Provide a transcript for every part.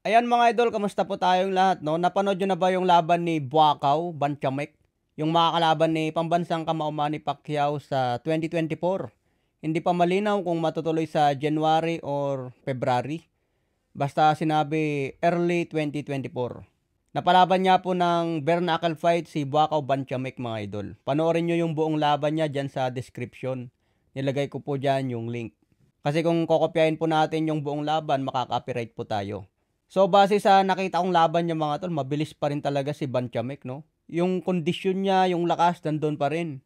Ayan mga idol, kamusta po tayong lahat, no? Napanood nyo na ba yung laban ni Buakaw, Banchamek? Yung mga kalaban ni pambansang kamao Manny Pacquiao sa 2024. Hindi pa malinaw kung matutuloy sa January or February. Basta sinabi early 2024. Napalaban niya po ng bare knuckle fight si Buakaw Banchamek mga idol. Panoorin nyo yung buong laban niya dyan sa description. Nilagay ko po dyan yung link. Kasi kung kokopyahin po natin yung buong laban, makaka-copyright po tayo. So base sa nakita kong laban niya mga tol, mabilis pa rin talaga si Banchamek, no? Yung kondisyon niya, yung lakas, nandun pa rin.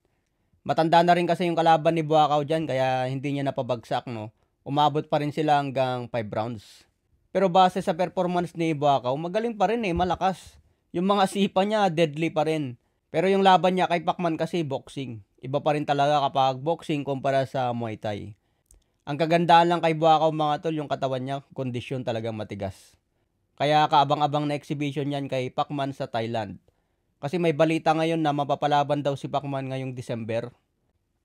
Matanda na rin kasi yung kalaban ni Buakaw dyan, kaya hindi niya napabagsak, no? Umabot pa rin sila hanggang 5 rounds. Pero base sa performance ni Buakaw, magaling pa rin malakas. Yung mga sipa niya, deadly pa rin. Pero yung laban niya kay Pacman kasi boxing. Iba pa rin talaga kapag boxing kumpara sa Muay Thai. Ang kagandahan lang kay Buakaw mga tol, yung katawan niya, kondisyon talagang matigas. Kaya kaabang-abang na exhibition yan kay Pacman sa Thailand. Kasi may balita ngayon na mapapalaban daw si Pacman ngayong December.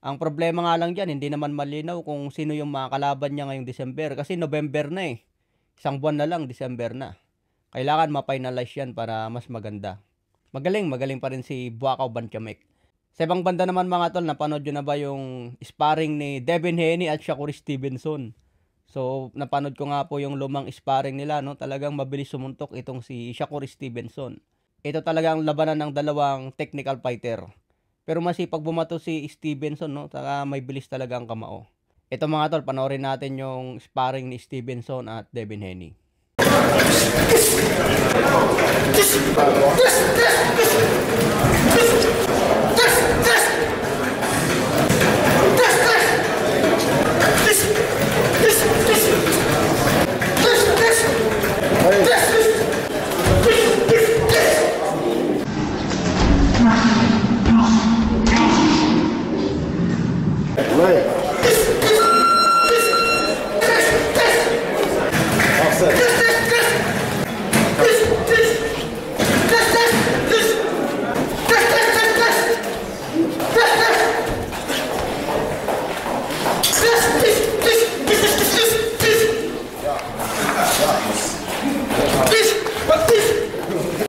Ang problema nga lang dyan, hindi naman malinaw kung sino yung mga kalaban niya ngayong December. Kasi November na Isang buwan na lang, December na. Kailangan ma-finalize yan para mas maganda. Magaling pa rin si Buakaw Banchamek. Sa ibang banda naman mga tol, napanood nyo na ba yung sparring ni Devin Haney at Shakur Stevenson? So, napanood ko nga po yung lumang sparring nila, no? Talagang mabilis sumuntok itong si Shakur Stevenson. Ito talagang labanan ng dalawang technical fighter. Pero masipag bumato si Stevenson, no? Saka may bilis talagang kamao. Ito mga tol, panoorin natin yung sparring ni Stevenson at Devin Haney.